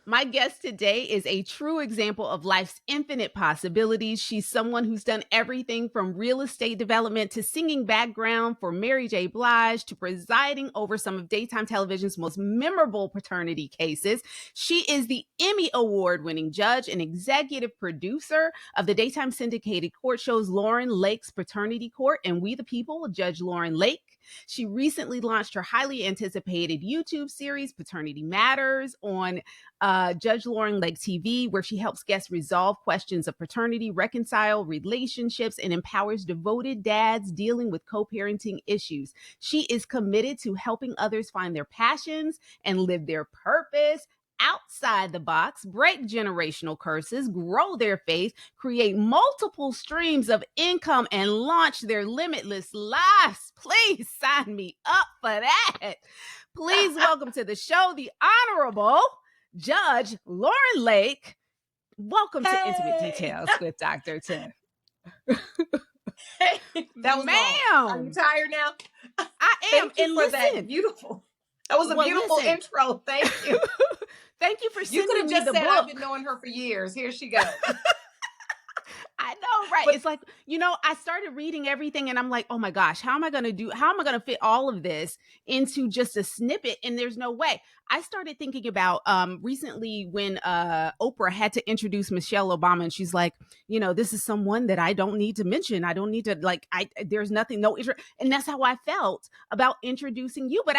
My guest today is a true example of life's infinite possibilities. She's someone who's done everything from real estate development to singing background for Mary J. Blige to presiding over some of daytime television's most memorable paternity cases. She is the Emmy Award-winning judge and executive producer of the daytime syndicated court shows Lauren Lake's Paternity Court and We the People with Judge Lauren Lake. She recently launched her highly anticipated YouTube series, Paternity Matters, on Judge Lauren Lake TV, where she helps guests resolve questions of paternity, reconcile relationships, and empowers devoted dads dealing with co-parenting issues. She is committed to helping others find their passions and live their purpose outside the box, break generational curses, grow their faith, create multiple streams of income, and launch their limitless lives. Please sign me up for that. Please welcome to the show the Honorable Judge Lauren Lake. Welcome to Intimate Details with Dr. Tim. That was Ma'am. long. Are you tired now? I am. Thank you for that. Beautiful. That was a beautiful intro. Thank you. Thank you for sending you could have me just the said, book. I've been knowing her for years. Here she goes. I know, right? But it's like, I started reading everything and I'm like, oh my gosh, how am I going to fit all of this into just a snippet? And there's no way. I started thinking about recently when Oprah had to introduce Michelle Obama, and she's like, this is someone that I don't need to mention. I don't need to there's nothing, no interest. And that's how I felt about introducing you. But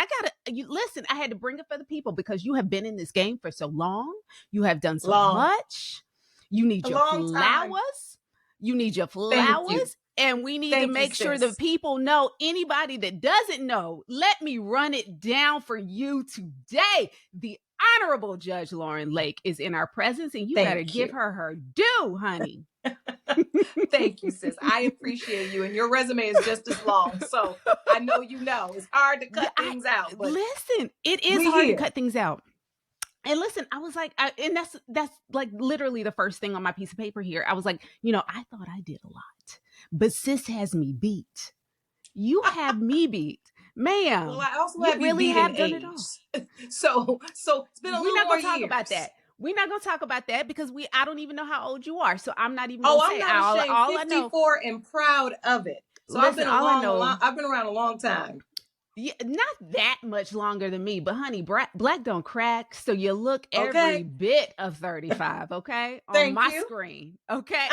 listen, I had to bring it for the people because you have been in this game for so long. You have done so much. You need your flowers. You need your flowers. And we need to make sure the people know. Anybody that doesn't know, let me run it down for you today. The Honorable Judge Lauren Lake is in our presence, and you better give her due, honey. Thank you, sis. I appreciate you. And your resume is just as long. So I know it's hard to cut things out. But listen, it is hard to cut things out. And listen, I was like, and that's like literally the first thing on my piece of paper here. I was like, I thought I did a lot, but sis has me beat. You have me beat, ma'am. Well, I also have you beat in age. So it's been a little more years. We're not going to talk about that. We're not going to talk about that because I don't even know how old you are. So I'm not even going to say. I'm not ashamed. 54 and proud of it. So listen, I've been around a long time. Yeah, not that much longer than me, but honey, black don't crack, so you look every bit of 35, okay? On my screen, okay?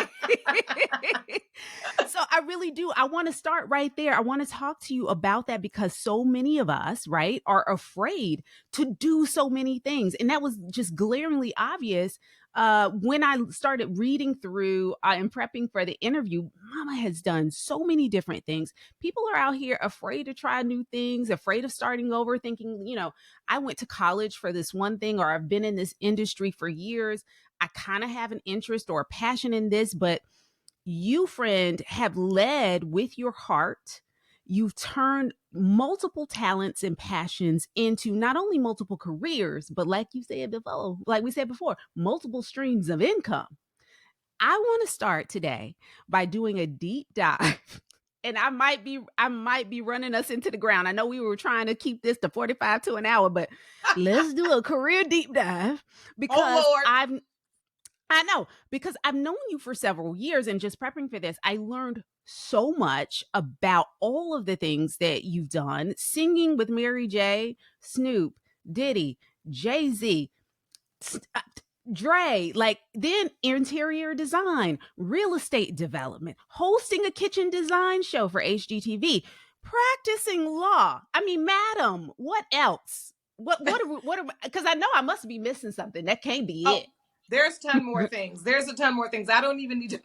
So I really do. I want to start right there. I want to talk to you about that because so many of us, right, are afraid to do so many things. And that was just glaringly obvious when I started reading through and prepping for the interview. Mama has done so many different things. People are out here afraid to try new things, afraid of starting over, thinking, I went to college for this one thing, or I've been in this industry for years. I kind of have an interest or a passion in this, but you, friend, have led with your heart. You've turned multiple talents and passions into not only multiple careers, but like we said before, multiple streams of income. I want to start today by doing a deep dive. And I might be running us into the ground. I know we were trying to keep this to 45 to an hour, but let's do a career deep dive because I know, because I've known you for several years, and just prepping for this, I learned so much about all of the things that you've done, singing with Mary J, Snoop, Diddy, Jay-Z, Dre, then interior design, real estate development, hosting a kitchen design show for HGTV, practicing law. I mean, madam, what else? What because I know I must be missing something. That can't be it. There's a ton more things. I don't even need to.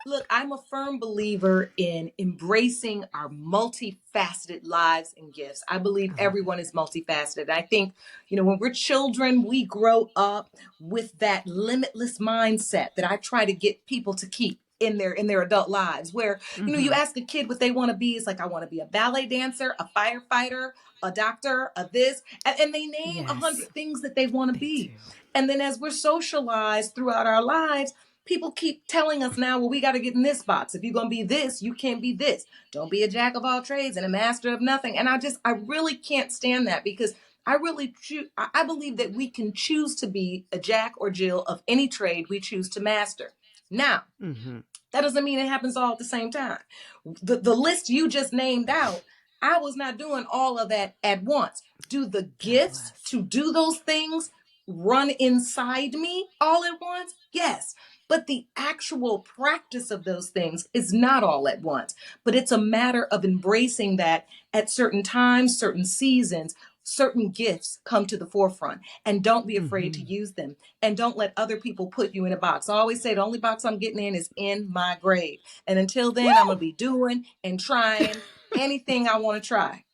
Look, I'm a firm believer in embracing our multifaceted lives and gifts. I believe everyone is multifaceted. I think, when we're children, we grow up with that limitless mindset that I try to get people to keep in their adult lives, where, you ask a kid what they want to be. It's like, I want to be a ballet dancer, a firefighter, a doctor, a this, and they name 100 things that they want to be. And then as we're socialized throughout our lives, people keep telling us now, well, we got to get in this box. If you're going to be this, you can't be this. Don't be a jack of all trades and a master of nothing. And I really can't stand that, because I believe that we can choose to be a Jack or Jill of any trade we choose to master. Now, Mm-hmm. that doesn't mean it happens all at the same time. The list you just named out, I was not doing all of that at once. Do the God gifts bless. to do those things run inside me all at once? Yes. But the actual practice of those things is not all at once. But it's a matter of embracing that at certain times, certain seasons, certain gifts come to the forefront. And don't be afraid to Mm-hmm. use them. And don't let other people put you in a box. I always say the only box I'm getting in is in my grave. And until then, I'm going to be doing and trying anything I want to try.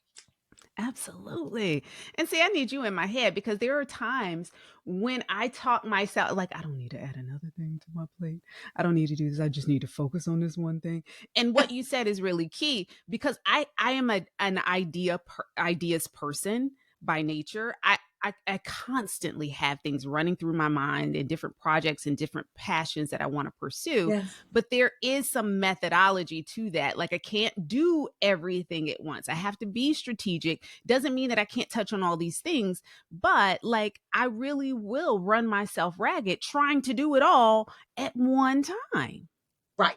Absolutely. And see, I need you in my head because there are times when I talk myself like, I don't need to add another thing to my plate. I don't need to do this. I just need to focus on this one thing. And what you said is really key because I am ideas person by nature. I constantly have things running through my mind and different projects and different passions that I want to pursue. Yes. But there is some methodology to that. Like I can't do everything at once. I have to be strategic. Doesn't mean that I can't touch on all these things, but like I really will run myself ragged trying to do it all at one time. Right.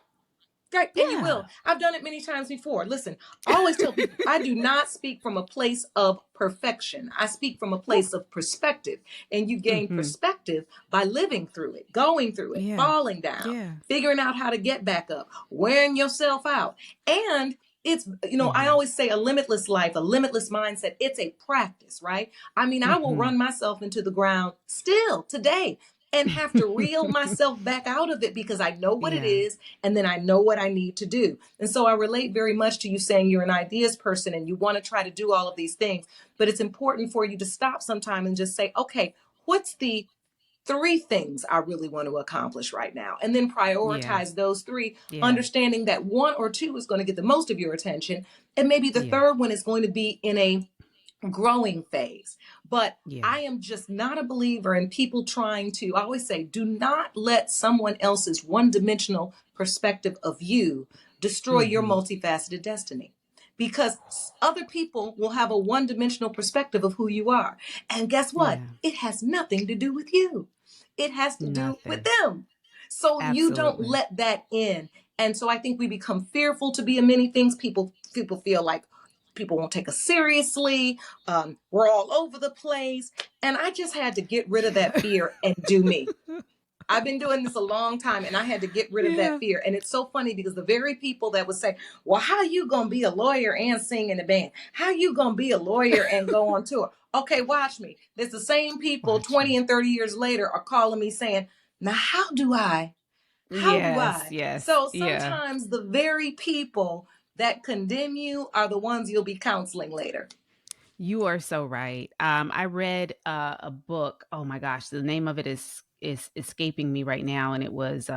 Right. And you Yeah. will. I've done it many times before. Listen, I always tell people I do not speak from a place of perfection. I speak from a Woo. place of perspective. And you gain Mm-hmm. perspective by living through it, going through it, Yeah. falling down, Yeah. figuring out how to get back up, wearing yourself out. And I Mm-hmm. always say a limitless life, a limitless mindset, it's a practice, right? I mean, I will Mm-hmm. run myself into the ground still today and have to reel myself back out of it because I know what it Yeah. is and then I know what I need to do. And so I relate very much to you saying you're an ideas person and you want to try to do all of these things, but it's important for you to stop sometime and just say, okay, what's the three things I really want to accomplish right now? And then Yeah. prioritize those three, Yeah. understanding that one or two is going to get the most of your attention. And maybe the Yeah. third one is going to be in a growing phase. But Yeah. I am just not a believer in people trying to, I always say, do not let someone else's one dimensional perspective of you destroy your Mm-hmm. multifaceted destiny. Because other people will have a one dimensional perspective of who you are. And guess what? Yeah. It has nothing to do with you, it has to do with Nothing. them. So you don't Absolutely. let that in. And so I think we become fearful to be in many things. People feel like people won't take us seriously. We're all over the place. And I just had to get rid of that fear and do me. I've been doing this a long time and I had to get rid of that Yeah. fear. And it's so funny because the very people that would say, well, how you going to be a lawyer and sing in a band? How you going to be a lawyer and go on tour? Okay, watch me. There's the same people Watch 20 me. and 30 years later are calling me saying, now, how do I? How do Yes. I? Yes. So Yeah. sometimes the very people that condemn you are the ones you'll be counseling later. You are so right. I read a book. Oh my gosh, the name of it is escaping me right now, and it was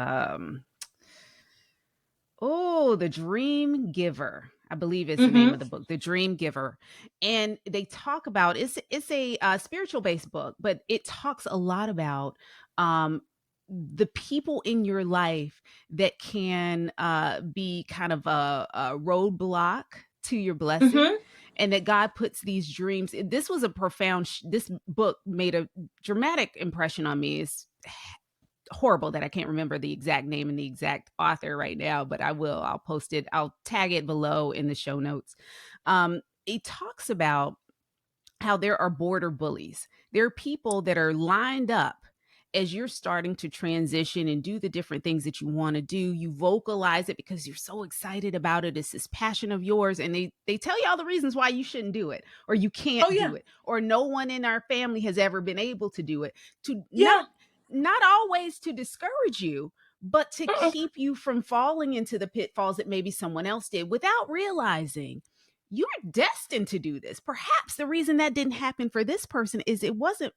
The Dream Giver. I believe is the name Mm-hmm. of the book, The Dream Giver. And they talk about it's a spiritual based book, but it talks a lot about um the people in your life that can be kind of a roadblock to your blessing, Mm-hmm. and that God puts these dreams. This was a profound this book made a dramatic impression on me. It's horrible that I can't remember the exact name and the exact author right now, but I will. I'll post it. I'll tag it below in the show notes. It talks about how there are border bullies. There are people that are lined up as you're starting to transition and do the different things that you want to do. You vocalize it because you're so excited about it. It's this passion of yours, and they tell you all the reasons why you shouldn't do it, or you Oh can't do yeah. it, or no one in our family has ever been able to do it. To Yeah. not always to discourage you, but to Mm-mm. keep you from falling into the pitfalls that maybe someone else did without realizing you're destined to do this. Perhaps the reason that didn't happen for this person is it wasn't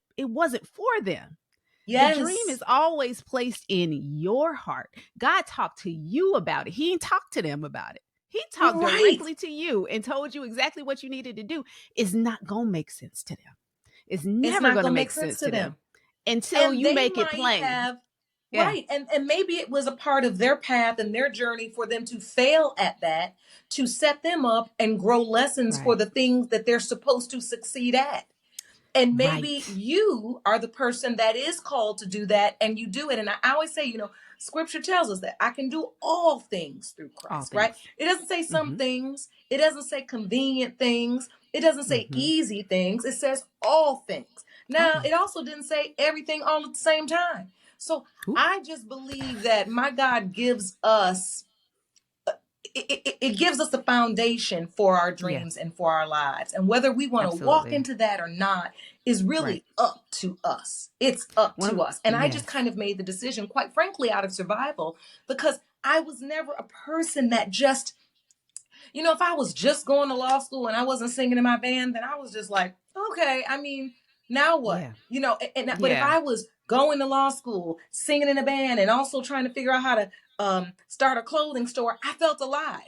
for them. The dream Yes. is always placed in your heart. God talked to you about it. He didn't talk to them about it. He talked Right. directly to you and told you exactly what you needed to do. It's not going to make sense to them. It's It's never not going to gonna make make sense sense to to them them. until And you they make it might plain. have, Yeah, right. And maybe it was a part of their path and their journey for them to fail at that, to set them up and grow lessons for right. the things that they're supposed to succeed at. And maybe Right. you are the person that is called to do that, and you do it. And I always say, scripture tells us that I can do all things through All Christ, right? things. It doesn't say some Mm-hmm. things, it doesn't say convenient things, it doesn't say Mm-hmm. easy things, it says all things. All Now, it things. also didn't say everything all at the same time. So Ooh. I just believe that my God gives us it gives us the foundation for our dreams Yes. and for our lives. And whether we want to walk Absolutely. into that or not is Right. really up to us. It's up One to of us. And I just yes. kind of made the decision, quite frankly, out of survival, because I was never a person that just, if I was just going to law school and I wasn't singing in my band, then I was just like, okay, I mean, now what? Yeah. But if Yeah. I was going to law school, singing in a band, and also trying to figure out how to start a clothing store, I felt alive.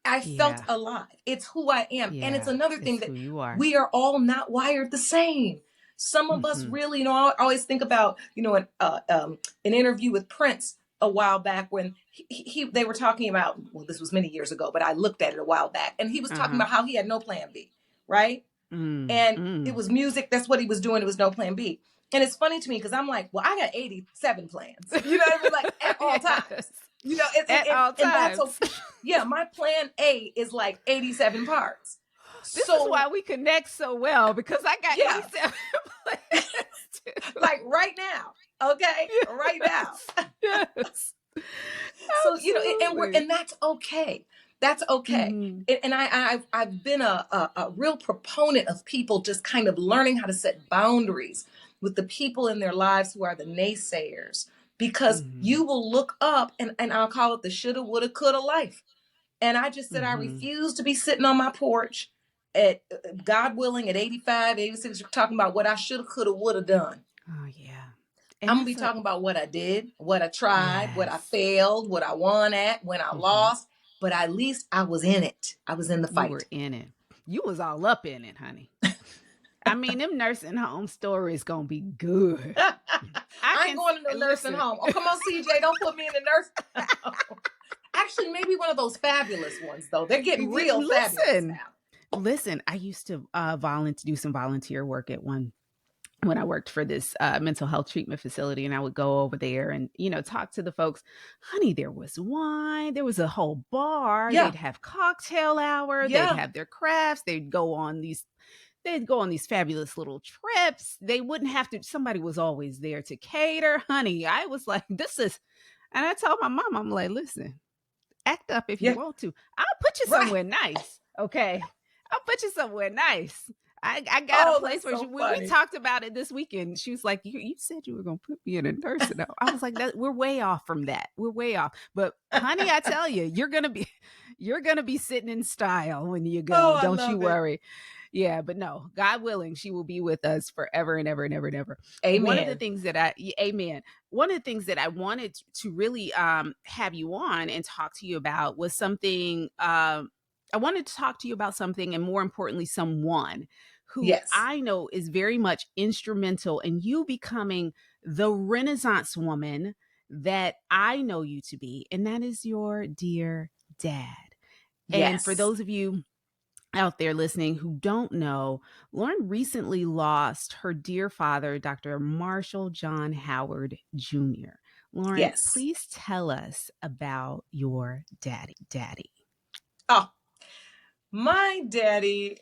I felt Yeah. alive. It's who I am. And it's Yeah. another It's thing who that you are. we are all not wired the same. Some of us Mm-hmm. really, I always think about, an interview with Prince a while back when they were talking about, well, this was many years ago, but I looked at it a while back, and he was talking Uh-huh. about how he had no plan B, right? Mm. And it Mm. was music. That's what he was doing. It was no plan B. And it's funny to me because I'm like, well, I got 87 plans. You know what I mean? Like at all Yes. times. It's At all and that's times. okay. Yeah, my plan A is like 87 parts. This is So why we connect so well, because I got yeah, 87 plans too. like right now. Okay, right now. Yes. Yes. So Absolutely. and that's okay. That's okay. Mm-hmm. And I've been a real proponent of people just kind of learning how to set boundaries with the people in their lives who are the naysayers, because Mm-hmm. you will look up, and I'll call it the shoulda, woulda, coulda life. And I just said I Mm-hmm. refuse to be sitting on my porch at God willing at 85, 86, talking about what I shoulda, coulda, woulda done. Oh yeah. I'm And gonna be that's a talking about what I did, what I tried, what I yes. failed, what I won at, when I Mm-hmm. lost. But at least I was in it. I was in the You were fight. in it. You was all up in it, honey. I mean, them nursing home stories gonna be good. I I ain't can going to no nursing listen. home. Oh, come on, CJ, don't put me in the nursing home. Actually, maybe one of those fabulous ones though. They're getting real fabulous Listen, now. listen. I used to do some volunteer work at one when I worked for this mental health treatment facility, and I would go over there and talk to the folks. Honey, there was wine, there was a whole bar. They'd Yeah, have cocktail hour. They'd yeah. have their crafts. They'd go on these fabulous little trips. They wouldn't have to. Somebody was always there to cater. Honey, I was like, this is. And I told my mom, I'm like, listen, act up if you Yeah, want to. I'll put you right. somewhere nice. Okay. I'll put you somewhere nice. I got a Oh, place that's where so we funny. talked about it this weekend. She was like, you said you were going to put me in a nursing home. I was like, that we're way off from that. We're way off. But honey, I tell you, you're going to be sitting in style when you Oh, go. I Don't you love it. worry. Yeah, but no, God willing, she will be with us forever and ever and ever and ever. One of the Amen. things that amen. One of the things that I wanted to really have you on and talk to you about was something. I wanted to talk to you about something, and more importantly, someone who Yes. I know is very much instrumental in you becoming the Renaissance woman that I know you to be, and that is your dear dad. And for Yes. those of you out there listening who don't know, Lauren recently lost her dear father, Dr. Marshall John Howard Jr. Lauren, Yes. please tell us about your daddy. Oh, my daddy,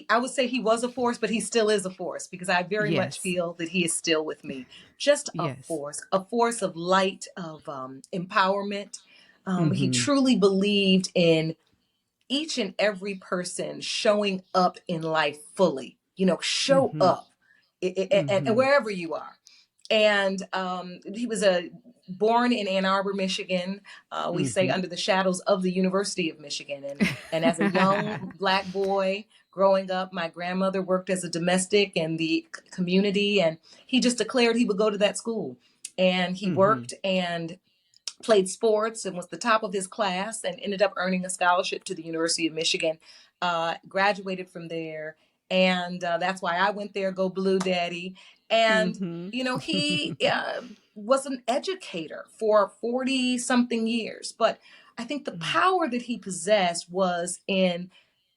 I would say he was a force, but he still is a force because I very much Yes. feel that he is still with me. Just Yes. a force of light, of empowerment. He Mm-hmm. truly believed in each and every person showing up in life fully. Show Mm-hmm. up and Mm-hmm. wherever you are. And he was born in Ann Arbor, Michigan. We say Mm-hmm. under the shadows of the University of Michigan. And as a young Black boy growing up, my grandmother worked as a domestic in the community, and he just declared he would go to that school. And he Mm-hmm. worked and played sports and was the top of his class and ended up earning a scholarship to the University of Michigan. Graduated from there. And that's why I went there, go Blue Daddy. And, Mm-hmm. he was an educator for 40 something years. But I think the power that he possessed was in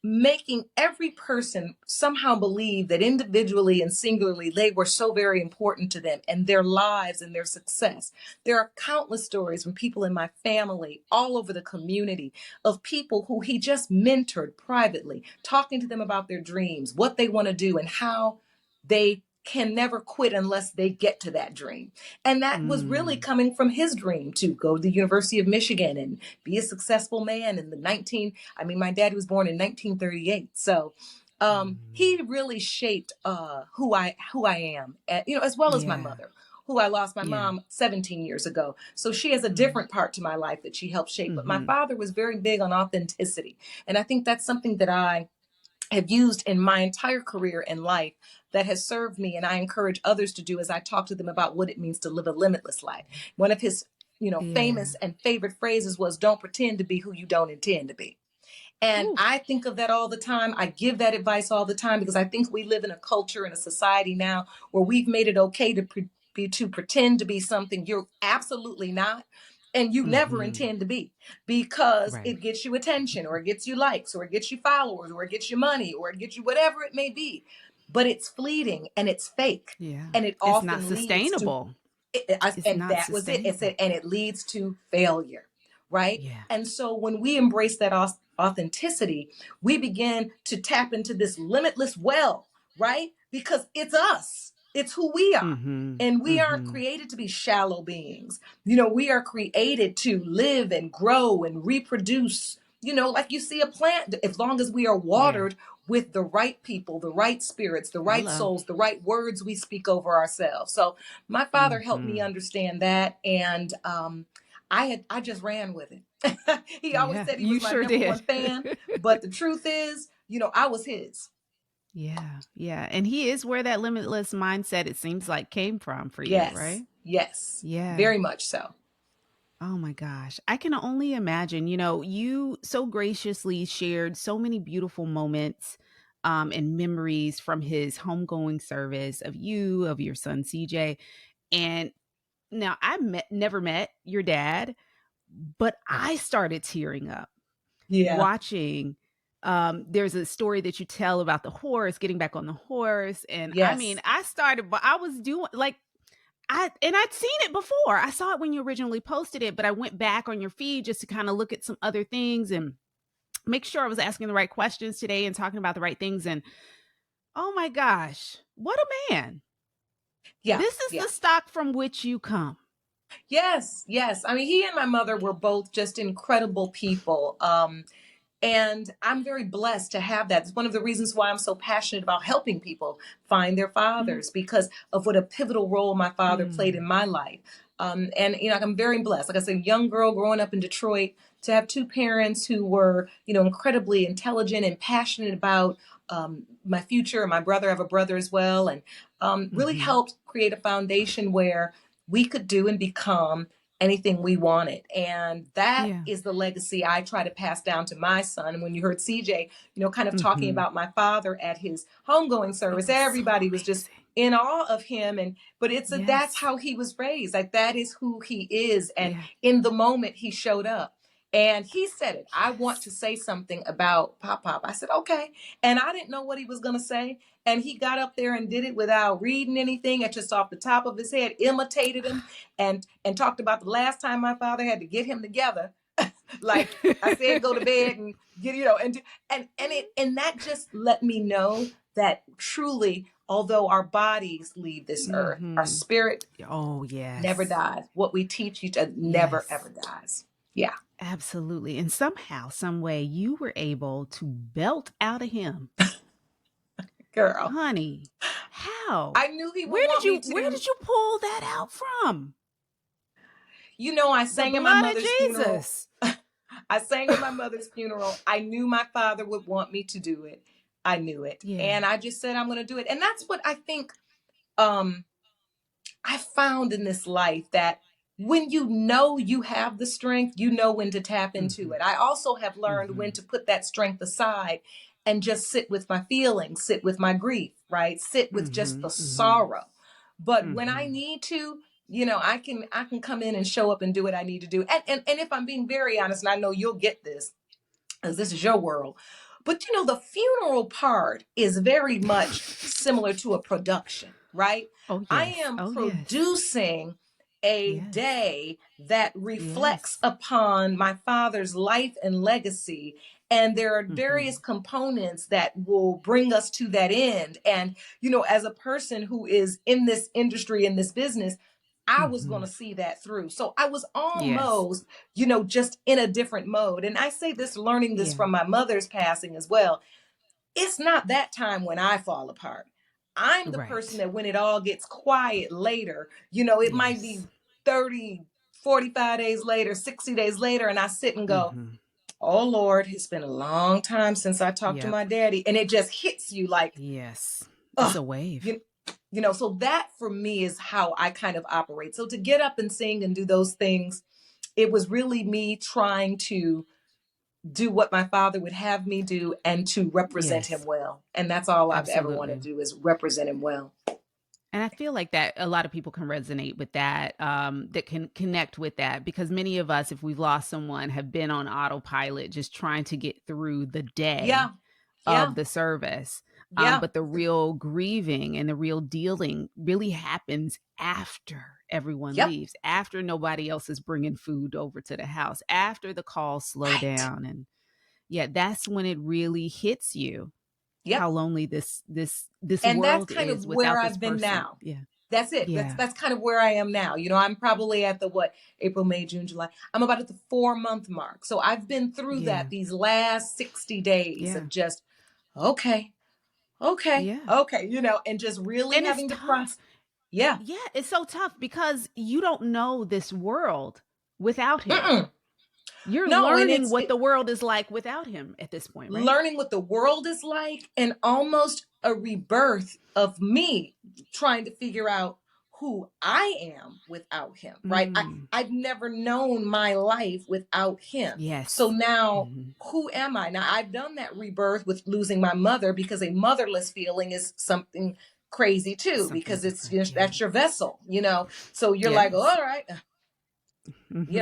making every person somehow believe that individually and singularly they were so very important to them and their lives and their success. There are countless stories from people in my family, all over the community, of people who he just mentored privately, talking to them about their dreams, what they want to do, and how they can never quit unless they get to that dream. And that was really Mm. coming from his dream to go to the University of Michigan and be a successful man in the 19 I mean, my dad was born in 1938, so Mm. he really shaped who I am, as well as my Yeah. mother, who I lost my Yeah. mom 17 years ago. So she has a Mm. different part to my life that she helped shape. But my Mhm. father was very big on authenticity, and I think that's something that I have used in my entire career and life that has served me, and I encourage others to do as I talk to them about what it means to live a limitless life. One of his Yeah. famous and favorite phrases was, don't pretend to be who you don't intend to be. And Ooh. I think of that all the time. I give that advice all the time because I think we live in a culture and a society now where we've made it okay to pretend to be something you're absolutely not and you never Mhm. intend to be, because Right. it gets you attention, or it gets you likes, or it gets you followers, or it gets you money, or it gets you whatever it may be. But it's fleeting and it's fake, Yeah. and it It's not often leads to sustainable. It's and not that was it. It said, sustainable. and it leads to failure, right? Yeah. And so when we embrace that authenticity, we begin to tap into this limitless well, right? Because it's us, it's who we are. Mhm. And we aren't Mhm. created to be shallow beings. We are created to live and grow and reproduce. Like you see a plant, as long as we are Yeah. watered with the right people, the right spirits, the right Hello. souls, the right words we speak over ourselves. So my father helped me Mhm. understand that, and I just ran with it. He always Yeah, said he you was my sure number did. one fan, but the truth is, I was his. Yeah, yeah, and he is where that limitless mindset, it seems like, came from for you, Yes, right? yes, Yeah. very much so. Oh my gosh. I can only imagine, you so graciously shared so many beautiful moments and memories from his homegoing service of you, of your son CJ. And now never met your dad, but I started tearing up Yeah. watching. There's a story that you tell about the horse, getting back on the horse. And I mean, Yes. I started, but I was doing like I'd seen it before. I saw it when you originally posted it, but I went back on your feed just to kind of look at some other things and make sure I was asking the right questions today and talking about the right things. And oh my gosh, what a man. Yeah. This is Yeah. the stock from which you come. Yes. Yes. I mean, he and my mother were both just incredible people. And I'm very blessed to have that. It's one of the reasons why I'm so passionate about helping people find their Mhm. fathers, because of what a pivotal role my father played in Mm. my life. And I'm very blessed. Like I said, young girl growing up in Detroit, to have two parents who were, incredibly intelligent and passionate about my future. My brother, I have a brother as well, and really Mhm. helped create a foundation where we could do and become anything we wanted. And that Yeah. is the legacy I try to pass down to my son. And when you heard CJ, kind of talking Mhm. about my father at his homegoing It service, was so everybody was just amazing. in awe of him. But that's Yes. how he was raised. Like, that is who he is. And Yeah. in the moment he showed up. And he said it. I want to Yes. say something about Pop Pop. I said, okay. And I didn't know what he was going to say. And he got up there and did it without reading anything. It just off the top of his head, imitated him, and talked about the last time my father had to get him together. Like I said, go to bed and get, and that just let me know that truly, although our bodies leave this earth, our Mhm. spirit Oh, never yes. dies. What we teach each other never ever Yes. dies. Yeah. Absolutely. And somehow, some way you were able to belt out of him. Girl, Honey, how? I knew he would Where did want me you where to. did you pull that out from? I The sang at my blood of mother's funeral. Jesus. I sang at my mother's funeral. I knew my father would want me to do it. I knew it. Yeah. And I just said, I'm going to do it. And that's what I think um, I found in this life, that when you have the strength, you know when to tap into Mhm. it. I also have learned when Mhm. to put that strength aside and just sit with my feelings, sit with my grief, right? Sit with just the Mhm. Mhm. sorrow. But when I Mhm. need to, I can come in and show up and do what I need to do. And if I'm being very honest, and I know you'll get this, because this is your world. But the funeral part is very much similar to a production, right? Oh, I yes. am Oh, yes. producing a Yes. day that reflects Yes. upon my father's life and legacy. And there are various Mhm. components that will bring us to that end. And, as a person who is in this industry, in this business, I was going to Mhm. see that through. So I was Yes. almost, just in a different mode. And I say this, learning this Yeah. from my mother's passing as well. It's not that time when I fall apart. I'm the person Right. that when it all gets quiet later, it might be Yes. 30, 45 days later, 60 days later, and I sit and go, Mhm. oh Lord, it's been a long time since I talked to Yep. my daddy. And it just hits you like, Yes. It's oh, a wave. so that for me is how I kind of operate. So to get up and sing and do those things, it was really me trying to do what my father would have me do and to represent him Yes. well. And that's all I've ever wanted Absolutely. to do is represent him well. And I feel like that a lot of people can resonate with that, that can connect with that because many of us, if we've lost someone, have been on autopilot just trying to get through the day Yeah. Yeah. of the service. Yeah. But the real grieving and the real dealing really happens after everyone Yep. leaves, after nobody else is bringing food over to the house, after the calls slow Right. down. And yeah, that's when it really hits you how Yep. lonely this And that's world kind of is where without this I've been person. now. Yeah. That's it. That's Yeah. that's kind of where I am now. I'm probably at the what, April, May, June, July. I'm about at the 4 month mark. So I've been through Yeah. that these last 60 days Yeah. of just okay, okay, Yeah. okay, and just really And it's having to tough. process. Yeah. Yeah, it's so tough because you don't know this world without him. Mm-mm. You're No, and learning it's what the world is like without him at this point, right? learning what the world is like and almost a rebirth of me trying to figure out who I am without him, right? Mm. I've never known my life without him. So Yes. now Mhm. who am I? Now I've done that rebirth with losing my mother because a motherless feeling is something crazy too, Something because it's different. Yeah. that's your vessel. So you're like, oh, Yes. all right,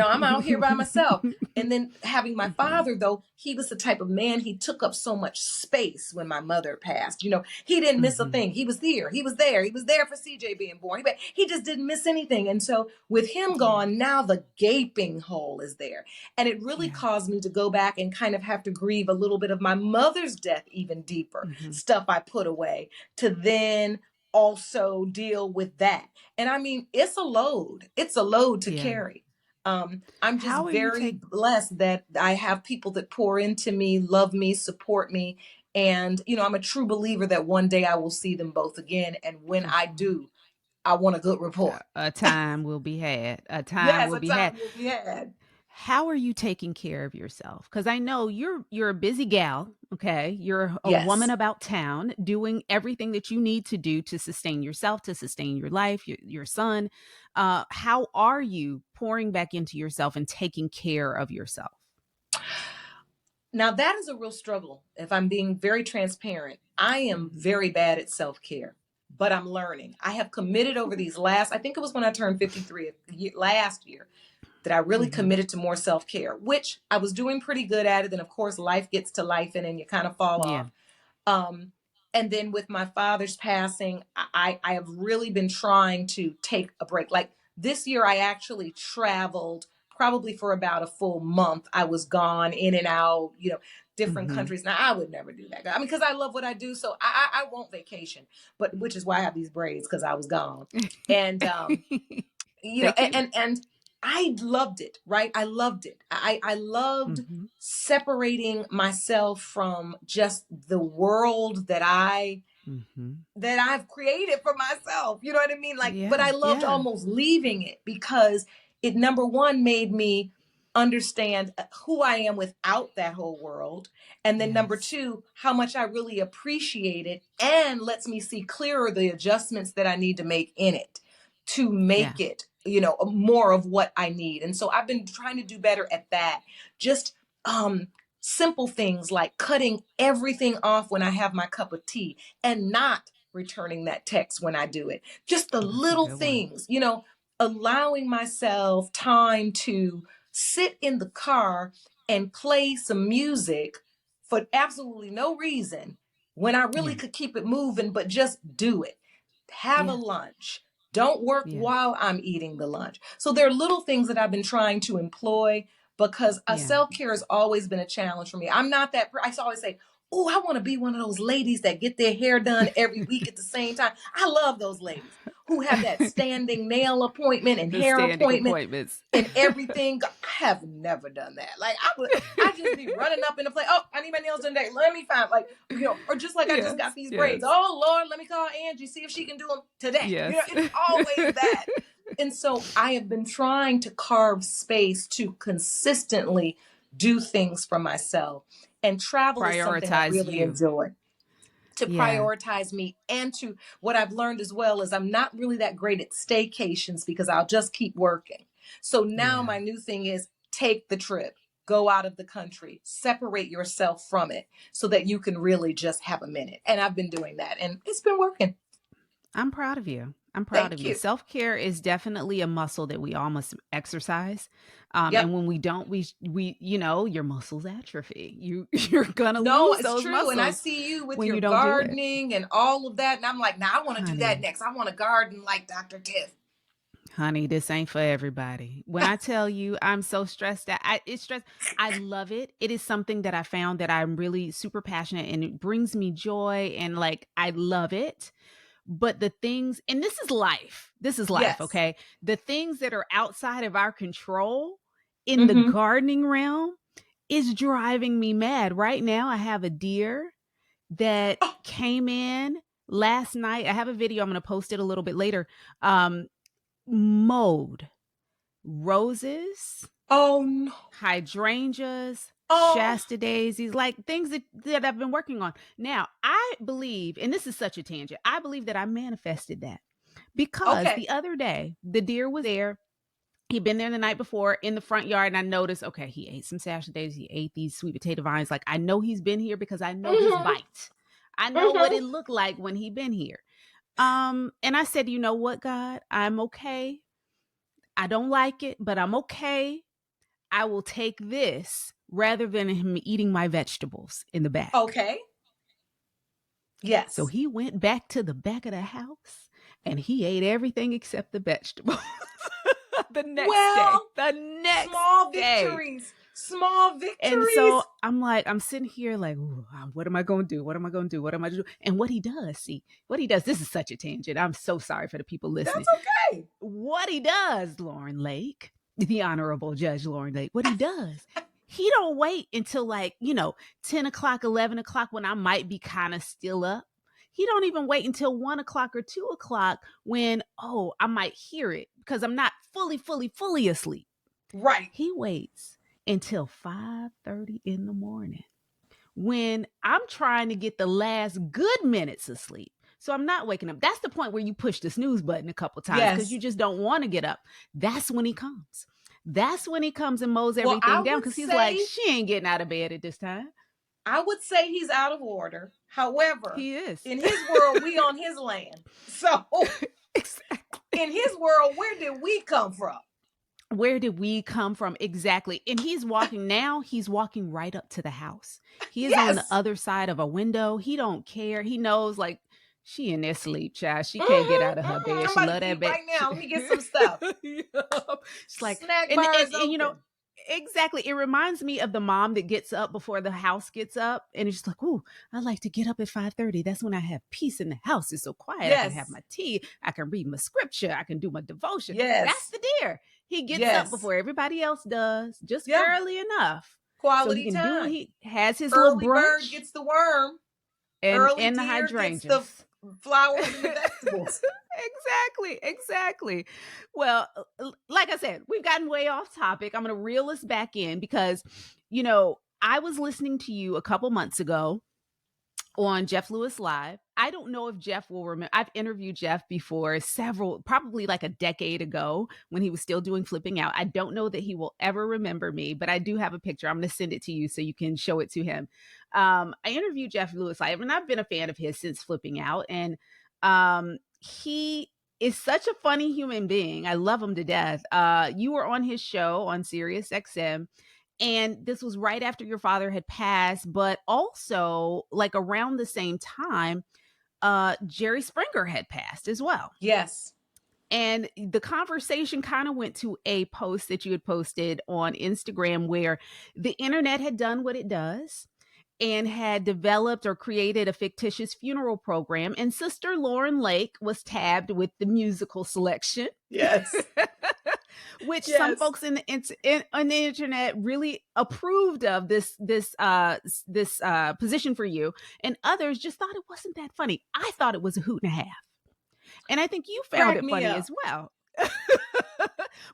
I'm out here by myself. Mhm. And then having my Mhm. father, though, he was the type of man, he took up so much space when my mother passed. He didn't miss a Mhm. thing. He was here. He was there. He was there for CJ being born. He just didn't miss anything. And so with him Yeah. gone, now the gaping hole is there. And it really Yeah. caused me to go back and kind of have to grieve a little bit of my mother's death even deeper, Mhm. stuff I put away to then also deal with that. And I mean, it's a load. It's a load to Yeah. carry. I'm just How are you very take blessed that I have people that pour into me, love me, support me. And, I'm a true believer that one day I will see them both again. And when for I sure. do, I want a good report. A time will be had. A time Yes, will a be had. time will be had. How are you taking care of yourself? Because I know you're a busy gal, okay? You're a woman Yes. about town doing everything that you need to do to sustain yourself, to sustain your life, your son. How are you pouring back into yourself and taking care of yourself? Now, that is a real struggle. If I'm being very transparent, I am Mhm. very bad at self care, but I'm learning. I have committed over Okay. these last, I think it was when I turned 53 last year, that I really Mhm. committed to more self care, which I was doing pretty good at it. And of course, life gets to life and you kind of fall Yeah. off. Um, and then with my father's passing, I have really been trying to take a break. Like this year, I actually traveled probably for about a full month. I was gone in and out, different Mhm. countries. Now I would never do that. I mean, because I love what I do, so I won't vacation. But which is why I have these braids because I was gone, and They cute. and I loved it, right? I loved it. I loved Mhm. separating myself from just the world Mhm. that I've created for myself. You know what I mean? Like, but Yeah. I loved Yeah. almost leaving it because it, number one, made me understand who I am without that whole world. And then number Yes. two, how much I really appreciate it and lets me see clearer the adjustments that I need to make in it to Yeah. make it, more of what I need. And so I've been trying to do better at that. Just um simple things like cutting everything off when I have my cup of tea and not returning that text when I do it. Just the Oh, that's a little good one. things, allowing myself time to sit in the car and play some music for absolutely no reason when I really Yeah. could keep it moving, but just do it. Have a Yeah. lunch. Don't work Yeah. while I'm eating the lunch. So there are little things that I've been trying to employ because a Yeah. self-care has always been a challenge for me. I'm not that, I always say, oh, I want to be one of those ladies that get their hair done every week at the same time. I love those ladies who have that standing nail appointment and The hair standing appointment appointments. and everything. I have never done that. Like I just be running up in the place. Oh, I need my nails done today. Let me find or just like I just got Yes. these braids. Yes. Oh Lord, let me call Angie, see if she can do them today. Yes. It's always that. And so I have been trying to carve space to consistently do things for myself. And travel is something I Prioritize really you. enjoy, to Yeah. prioritize me, and to what I've learned as well is I'm not really that great at staycations because I'll just keep working. So now Yeah. my new thing is take the trip, go out of the country, separate yourself from it so that you can really just have a minute. And I've been doing that and it's been working. I'm proud of you. I'm proud of Thank you. you. Self-care is definitely a muscle that we all must exercise. Yep. And when we don't, your muscles atrophy. You're gonna No, lose it's those true. And I muscles see you with when your you don't do it. gardening and all of that. And I'm like, now I want to do that Honey, next. I want to garden like Dr. Tiff. honey, this ain't for everybody. When I tell you I'm so stressed that it's stress. I love it. It is something that I found that I'm really super passionate and it brings me joy and like I love it. But the things, and this is life, Yes. okay? The things that are outside of our control in the Mm-hmm. gardening realm is driving me mad. Right now, I have a deer that Oh, came in last night. I have a video, I'm going to post it a little bit later. Um, Mowed roses, oh no. hydrangeas, Oh, Shasta daisies, like things that I've been working on. Now, I believe, and this is such a tangent, I believe that I manifested that because okay. the other day the deer was there. He'd been there the night before in the front yard, and I noticed, okay, he ate some Shasta daisies, he ate these sweet potato vines. Like I know he's been here because I know his Mm-hmm. bite. I know what Mm-hmm. it looked like when he been here. And I said, you know what, God, I'm okay. I don't like it, but I'm okay. I will take this rather than him eating my vegetables in the back. Okay. So Yes. he went back to the back of the house and he ate everything except the vegetables. The next day. Well, The next small day. victories. Small And victories. so I'm like, I'm sitting here like, what am I going to do? What am I going to do? What am I going to do? And what he does, this is such a tangent. I'm so sorry for the people listening. That's okay. What he does, Lauren Lake, the Honorable Judge Lauren Lake, what he does, he don't wait until 10 o'clock, 11 o'clock when I might be kind of still up. He don't even wait until 1 o'clock or 2 o'clock when, I might hear it because I'm not fully asleep. Right. He waits until 5:30 in the morning when I'm trying to get the last good minutes of sleep. So I'm not waking up. That's the point where you push the snooze button a couple times because Yes. you just don't want to get up. That's when he comes. That's when he comes and mows Well, everything down because he's like, she ain't getting out of bed at this time. I would say he's out of order. However, He is. in his world, we on his land. So Exactly. in his world, where did we come from? Where did we come from? Exactly. And he's walking right up to the house. He is on the Yes. other side of a window. He don't care. He knows like she in there sleep, child. She can't get out of Mm-hmm, her mm-hmm. bed. I'm She about to love that eat bed. right now. Let me get some stuff. Yup. It's like Snack and, bar and is and open. exactly. It reminds me of the mom that gets up before the house gets up and it's just like, ooh, I like to get up at 5:30. That's when I have peace in the house. It's so quiet. I can have Yes. my tea. I can read my scripture. I can do my devotion. That's Yes. the deer. He gets up Yes. before everybody else does, just Yeah. early enough. So he Quality can do time. he has his little Early bird brunch gets the worm. and Early the deer gets the hydrangeas. flowers and the vegetables. Exactly. Well, like I said, we've gotten way off topic. I'm going to reel us back in because, I was listening to you a couple months ago on Jeff Lewis Live. I don't know if Jeff will remember. I've interviewed Jeff before probably like a decade ago when he was still doing Flipping Out. I don't know that he will ever remember me, but I do have a picture. I'm going to send it to you so you can show it to him. I interviewed Jeff Lewis Live, and I've been a fan of his since Flipping Out. And he is such a funny human being. I love him to death. You were on his show on Sirius XM And this was right after your father had passed, but also like around the same time, Jerry Springer had passed as well. Yes. And the conversation kind of went to a post that you had posted on Instagram where the internet had done what it does and had developed or created a fictitious funeral program. And Sister Lauren Lake was tabbed with the musical selection. Yes. Which some Yes. folks on the internet really approved of this position for you, and others just thought it wasn't that funny. I thought it was a hoot and a half, and I think you found Crack it me funny up. as well.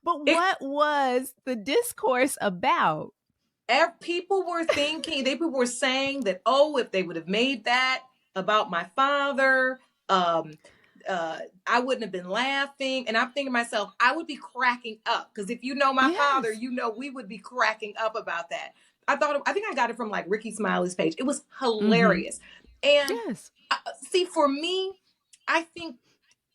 But It, what was the discourse about? people were thinking, people were saying that, oh, if they would have made that about my father, um, I wouldn't have been laughing. And I'm thinking to myself, I would be cracking up. Because if you know my father, Yes. you know we would be cracking up about that. I think I got it from like Ricky Smiley's page. It was Mm-hmm. hilarious. And Yes. see, for me, I think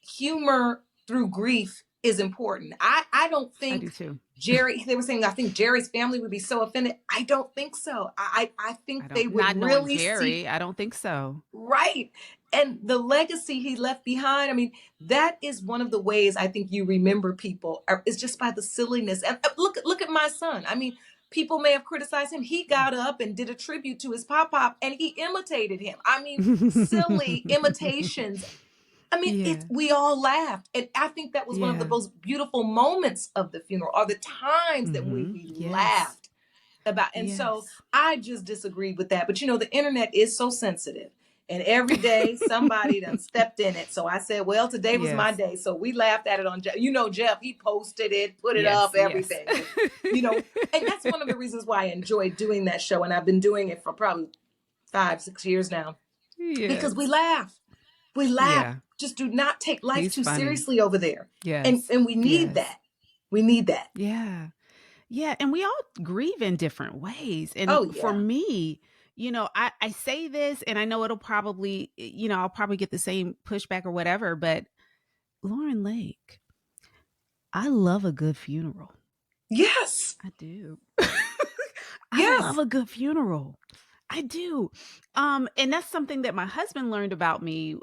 humor through grief is important. I don't I think do too. Jerry, they were saying, I think Jerry's family would be so offended. I don't think so. I I think they don't, would not knowing really see Jerry, I don't think so. right. And the legacy he left behind. I mean, that is one of the ways I think you remember people is just by the silliness. And look at my son. I mean, people may have criticized him. He got up and did a tribute to his pop and he imitated him. I mean, silly imitations. I mean, Yeah. we all laughed. And I think that was one of the Yeah. most beautiful moments of the funeral, are the times that Mm-hmm. we Yes. laughed about. And so Yes. I just disagreed with that. But the internet is so sensitive. And every day somebody done stepped in it. So I said, well, today was my Yes. day. So we laughed at it on Jeff. Jeff, he posted it, put it Yes. up, Yes. everything. And that's one of the reasons why I enjoy doing that show. And I've been doing it for probably 5, 6 years now. Because we Yes. laugh. We laugh. Yeah. Just do not take life He's too funny. seriously over there. And Yes. we need Yes. that. We need that. Yeah. Yeah. And we all grieve in different ways. And Oh for yeah. me, I say this and I know it'll probably, I'll probably get the same pushback or whatever, but Lauren Lake, I love a good funeral. Yes. I do. I love Yes. a good funeral. I do. And that's something that my husband learned about me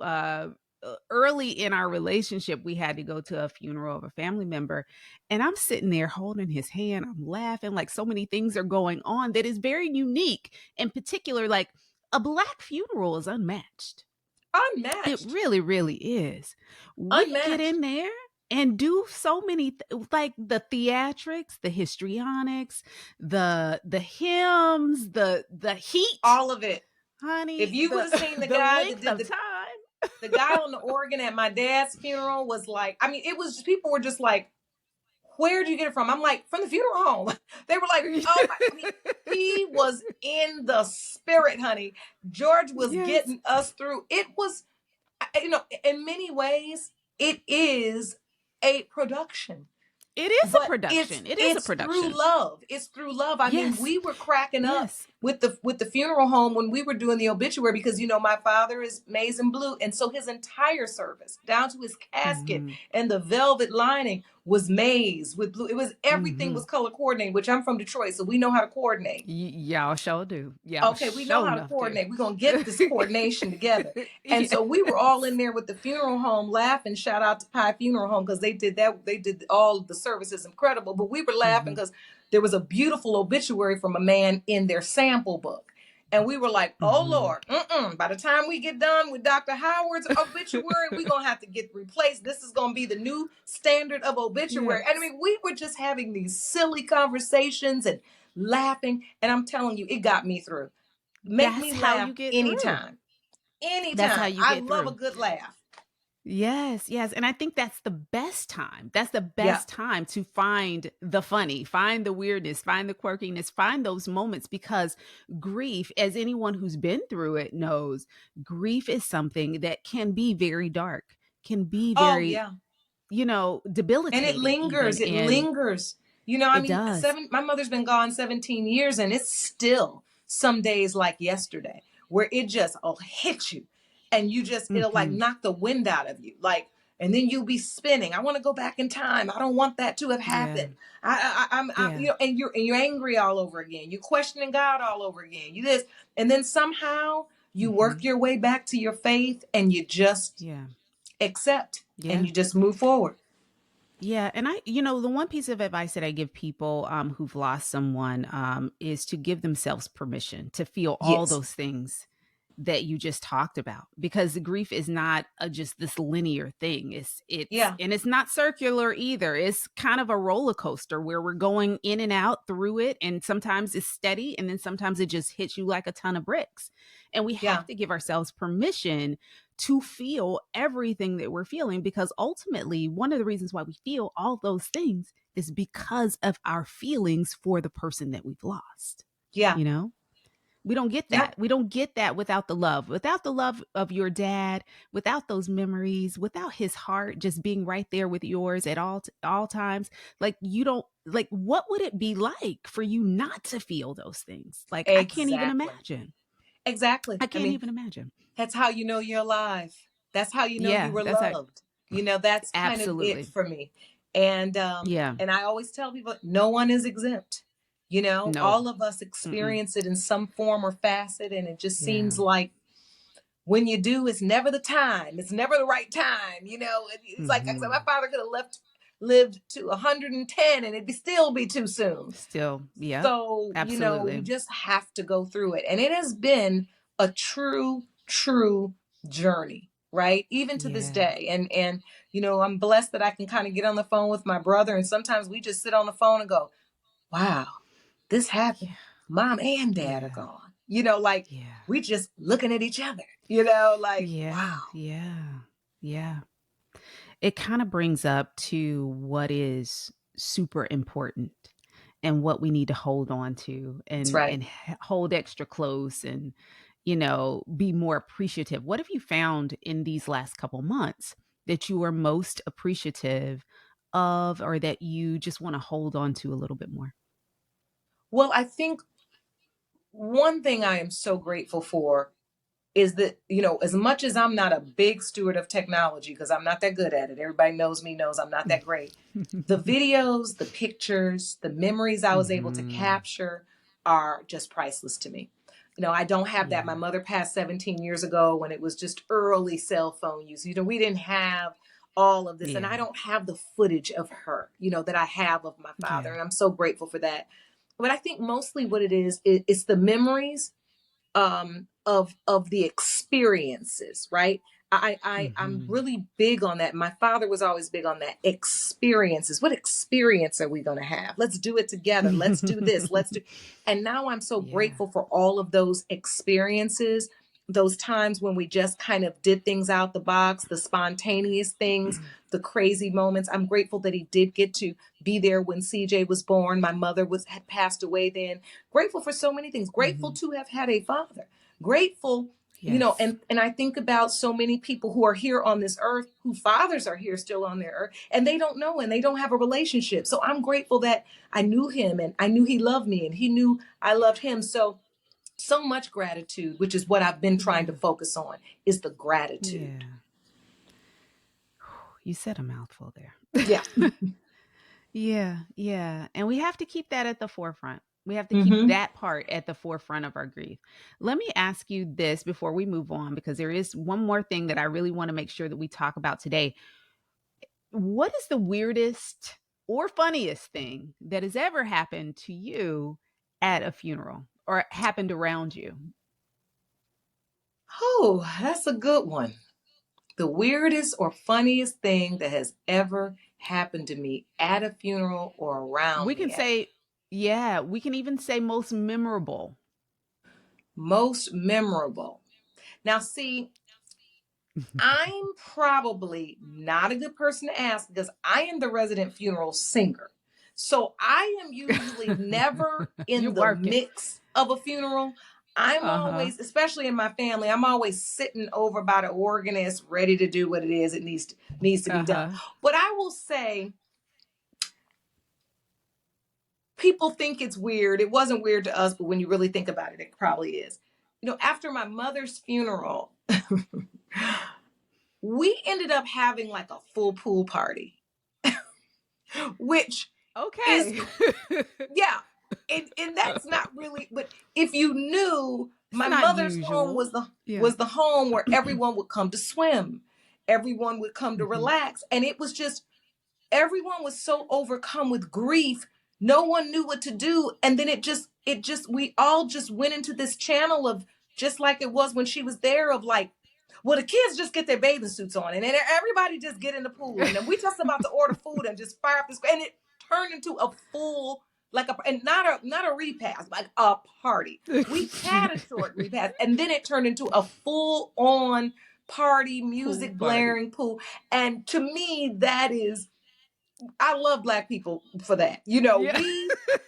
early in our relationship. We had to go to a funeral of a family member, and I'm sitting there holding his hand. I'm laughing, like so many things are going on that is very unique. In particular, like a Black funeral is unmatched. It Unmatched. really, really is. We get Unmatched. in there and do so many like the theatrics, the histrionics, the hymns, the heat, All of it. If honey, you would have seen the the guy that length did of time. the guy on the organ at my dad's funeral was like, I mean, it was just, people were just like, where'd you get it from? I'm like, from the funeral home. They were like, oh my, I mean, he was in the spirit, honey. George was Yes. getting us through. It was, in many ways, it is a production. It is a But it's production. It is a it's through production. love. It's through love. I mean, Yes. we were cracking up Yes. with the funeral home when we were doing the obituary, because my father is maize and blue, and so his entire service, down to his casket Mhm. and the velvet lining, was maize with blue. It was, everything was Mhm. color coordinated, which I'm from Detroit, so we know how to coordinate. Y'all sure do. Y'all Okay, we know sure how to enough do. coordinate. We're gonna get this coordination together. And so we were all Yes. in there with the funeral home laughing. Shout out to Pie Funeral Home, because they did that. They did all of the services incredible. But we were laughing Mhm. because there was a beautiful obituary from a man in their sample book. And we were like, oh Mhm. Lord, by the time we get done with Dr. Howard's obituary, we're going to have to get replaced. This is going to be the new standard of obituary. And I Yes. mean, we were just having these silly conversations and laughing. And I'm telling you, it got me through. Make That's me how laugh you get through. anytime. That's how Anytime. you I get love a through. good laugh. Yes, yes. And I think that's the best time. That's the Yeah. best time to find the funny, find the weirdness, find the quirkiness, find those moments because grief, as anyone who's been through it knows, grief is something that can be very dark, can be Oh, very, yeah. And it debilitating even. lingers. It And lingers. I it mean, does. my mother's been gone 17 years, and it's still some days like yesterday where it just hit you, and you just, it'll like Hmm. knock the wind out of you. Like, and then you'll be spinning. I want to go back in time. I don't want that to have Yeah. happened. You Yeah. know, and you're angry all over again. You're questioning God all over again. You this, and then somehow you work Mhm. your way back to your faith, and you just Yeah. accept, and Yeah. you just move forward. Yeah, and the one piece of advice that I give people who've lost someone is to give themselves permission to feel all Yes. those things that you just talked about, because the grief is not just this linear thing. It's Yeah. and it's not circular either. It's kind of a roller coaster where we're going in and out through it, and sometimes it's steady, and then sometimes it just hits you like a ton of bricks. And we Yeah. have to give ourselves permission to feel everything that we're feeling, because ultimately one of the reasons why we feel all those things is because of our feelings for the person that we've lost. Yeah. You know, we don't get Yep. that. We don't get that without the love of your dad, without those memories, without his heart just being right there with yours at all times. Like, you don't, like, what would it be like for you not to feel those things? Like, I can't even Exactly. imagine. Exactly. I I can't mean, even imagine. that's how you know you're alive. That's how you know you Yeah, were that's how. loved. You know, that's kind of it Absolutely. for me. Yeah. And I always tell people no one is exempt. You know, No. all of us Mm-mm. experience it in some form or facet, and it just Yeah. seems like when you do, it's never the time. It's never the right time. You know, it's like I said, my Mhm. father could have lived to 110 and still be too soon. Still, yep. So, you know, you Absolutely. just have to go through it. And it has been a true journey, right? Even to this Yeah. day. You know, I'm blessed that I can kind of get on the phone with my brother. And sometimes we just sit on the phone and go, wow, this happened. Yeah. Mom and dad are Yeah. gone. You know, like Yeah. we just looking at each other, you know, like, Yeah. wow. Yeah. Yeah. It kind of brings up to what is super important and what we need to hold on to, That's and right. hold extra close, and be more appreciative. What have you found in these last couple months that you are most appreciative of, or that you just want to hold on to a little bit more? Well, I think one thing I am so grateful for is that, you know, as much as I'm not a big steward of technology, because I'm not that good at it, everybody knows me, knows I'm not that great. The videos, the pictures, the memories I was able to Mhm. capture are just priceless to me. You know, I don't have that. My Yeah. mother passed 17 years ago when it was just early cell phone use. You know, we didn't have all of this, and I Yeah. don't have the footage of her, you know, that I have of my father, Yeah. and I'm so grateful for that. But I think mostly what it is, it's the memories of the experiences, right? I'm Mhm. really big on that. My father was always big on that. Experiences. What experience are we going to have? Let's do it together. Let's do this. Let's do. And now I'm so Yeah. grateful for all of those experiences, those times when we just kind of did things out the box, the spontaneous things, the crazy moments. I'm grateful that he did get to be there when CJ was born. My mother was had passed away then. Grateful for so many things. Grateful Mhm. to have had a father. Grateful, you know, Yes. and I think about so many people who are here on this earth, whose fathers are here still on their earth, and they don't know and they don't have a relationship. So I'm grateful that I knew him and I knew he loved me and he knew I loved him. So much gratitude, which is what I've been trying to Yeah. focus on, is the gratitude. Yeah. You said a mouthful there. Yeah. Yeah, yeah. And we have to keep that at the forefront. We have to keep Hmm. that part at the forefront of our grief. Let me ask you this before we move on, because there is one more thing that I really want to make sure that we talk about today. What is the weirdest or funniest thing that has ever happened to you at a funeral, or happened around you? Oh, that's a good one. The weirdest or funniest thing that has ever happened to me at a funeral or We around can me at say, yeah, we can even say most memorable. most memorable. Now, see, I'm probably not a good person to ask because I am the resident funeral singer. So I am usually never You're in the working. mix of a funeral. I'm Uh-huh. always, especially in my family, I'm always sitting over by the organist, ready to do what it is it needs to be done. Uh-huh. But I will say, people think it's weird. It wasn't weird to us, but when you really think about it, it probably is. You know, after my mother's funeral, We ended up having like a full pool party, which is, Okay. yeah. And that's not really, but if you knew, It's my not mother's home usual. was the Yeah. was the home where everyone would come to swim. Everyone would come to Mhm. relax. And it was just, everyone was so overcome with grief, no one knew what to do. And then it just we all just went into this channel of, just like it was when she was there, of like, well, the kids just get their bathing suits on and then everybody just get in the pool, and then we just about to order food and just fire up this, and it turned into a full, like a, and not a repast, like a party. We had a short repast, and then it turned into a full on party, Pool music party. blaring, pool. And to me, that is, I love Black people for that. Yeah.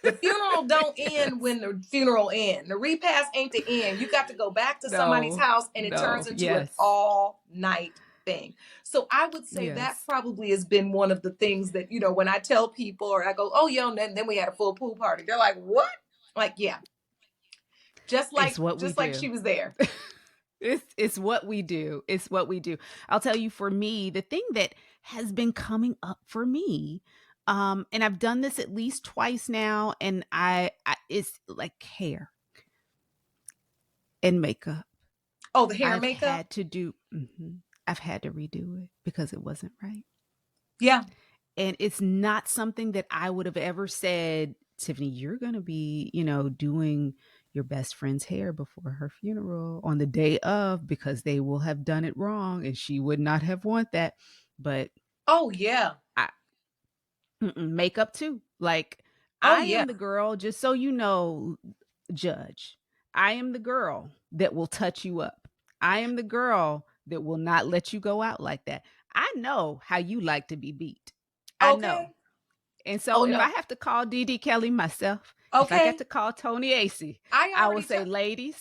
The funeral don't end Yes. when the funeral end. The repast ain't the end. You got to go back to somebody's No. house and it turns No. into an Yes. all night thing. So I would say that Yes. probably has been one of the things that, when I tell people, or I go, oh, yo, and then we had a full pool party. They're like, what? Like, yeah, just It's like, what we just like do. she was there. It's what we do. It's what we do. I'll tell you, for me, the thing that has been coming up for me, and I've done this at least twice now, and I it's like hair and makeup. Oh, the hair and I've makeup. had to do I've had to redo it because it wasn't right. Yeah. And it's not something that I would have ever said, Tiffany, you're going to be, doing your best friend's hair before her funeral on the day of, because they will have done it wrong and she would not have want that. But Oh, yeah. I, makeup too. Like, Oh, I yeah. am the girl, just so you know, Judge. I am the girl that will touch you up. I am the girl that will not let you go out like that. I know how you like to be beat. I know. Okay. And Oh, so if I no. have to call DD Kelly myself, if I got Okay. to call Tony Ace, I I will already say, told. ladies,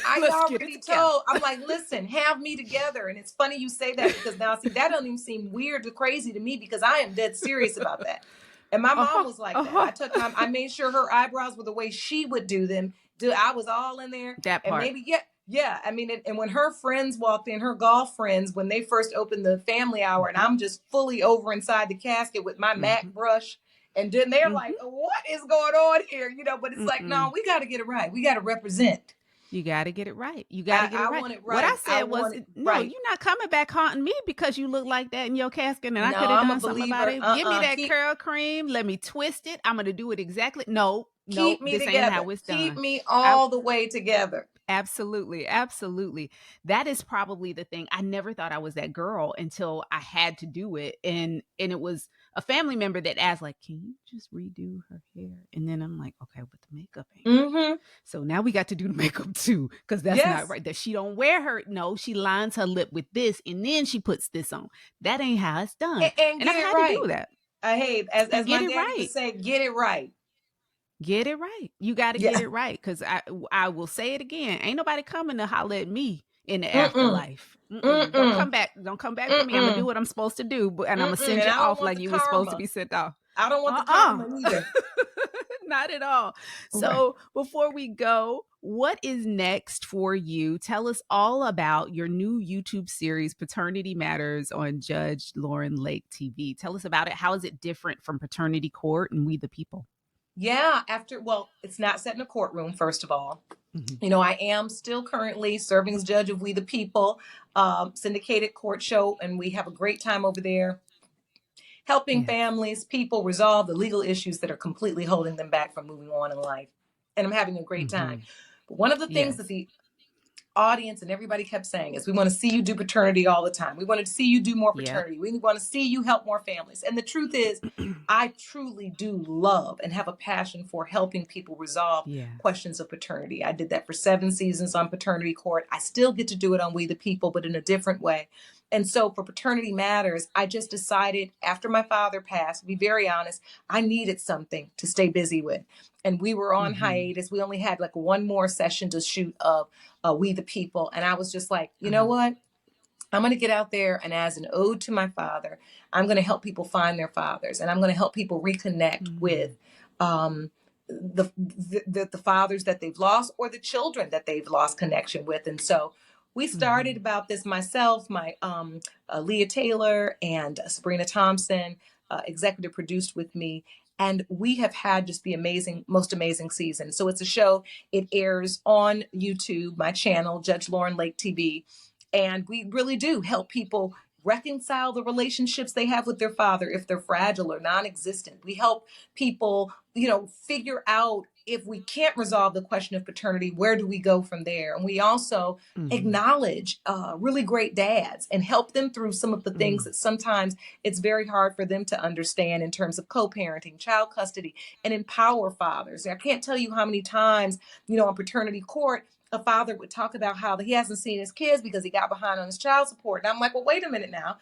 I let's get it already together. told. I'm like, listen, have me together. And it's funny you say that, because now, see, that doesn't even seem weird or crazy to me, because I am dead serious about that. And my mom Uh-huh. was like that. Uh-huh. I made sure her eyebrows were the way she would do them. I was all in there, That and part. maybe, yeah, yeah. I mean, and when her friends walked in, her golf friends, when they first opened the family hour, and Mm-hmm. I'm just fully over inside the casket with my Mm-hmm. Mac brush. And then they're Mm-hmm. like, what is going on here? But it's like, no, Mm-mm. we got to get it right. We got to represent. You got to get it right. You got to get it I right. want it What I right. I said was, want it no, right. you're not coming back haunting me because you look like that in your casket and I No, could have I'm a done something about believer. it. Give me that Keep curl cream. Let me twist it. I'm going to do it exactly. No, no, keep me this ain't together. how it's Keep done. me I all the way together. Absolutely, absolutely. That is probably the thing. I never thought I was that girl until I had to do it, and it was a family member that asked, like, "Can you just redo her hair?" And then I'm like, "Okay, but the makeup ain't right." Mm-hmm. So now we got to do the makeup too, because that's not Yes. right. That she don't wear her. No, she lines her lip with this, and then she puts this on. That ain't how it's done. And And I've get it had to do right. that Hey, and as get my it daddy would right. say, get it right. Get it right. You got to get Yeah. it right, because I will say it again. Ain't nobody coming to holler at me in the Mm-mm. afterlife. Mm-mm. Don't Mm-mm. come back. Don't come back for me. I'm gonna do Mm-mm. what I'm supposed to do, and I'm gonna Mm-mm. send And you I don't off want like the you were supposed to karma. be sent off. I don't want the Uh-uh. karma either. Not at all. Right. So before we go, what is next for you? Tell us all about your new YouTube series, Paternity Matters, on Judge Lauren Lake TV. Tell us about it. How is it different from Paternity Court and We the People? Yeah. Well, it's not set in a courtroom, first of all. Mhm. I am still currently serving as judge of We the People, syndicated court show, and we have a great time over there helping Yes. families, people resolve the legal issues that are completely holding them back from moving on in life. And I'm having a great time. Mhm. But one of the things that Yes. the audience and everybody kept saying is, we want to see you do paternity all the time. We want to see you do more Yep. paternity. We want to see you help more families. And the truth is, I truly do love and have a passion for helping people resolve Yeah. questions of paternity. I did that for 7 seasons on Paternity Court. I still get to do it on We the People, but in a different way. And so for Paternity Matters, I just decided, after my father passed, to be very honest, I needed something to stay busy with. And we were on Mhm. hiatus. We only had like one more session to shoot of We the People. And I was just like, you know Uh-huh. what? I'm going to get out there, and as an ode to my father, I'm going to help people find their fathers, and I'm going to help people reconnect with Mm. the fathers that they've lost, or the children that they've lost connection with. And so We started Mhm. about this myself, my Leah Taylor and Sabrina Thompson, executive produced with me. And we have had just the most amazing season. So it's a show. It airs on YouTube, my channel, Judge Lauren Lake TV. And we really do help people reconcile the relationships they have with their father if they're fragile or non-existent. We help people, figure out, if we can't resolve the question of paternity, where do we go from there? And we also Mhm. acknowledge really great dads and help them through some of the things Mm. that sometimes it's very hard for them to understand in terms of co-parenting, child custody, and empower fathers. I can't tell you how many times, on paternity court, a father would talk about how he hasn't seen his kids because he got behind on his child support. And I'm like, well, wait a minute now.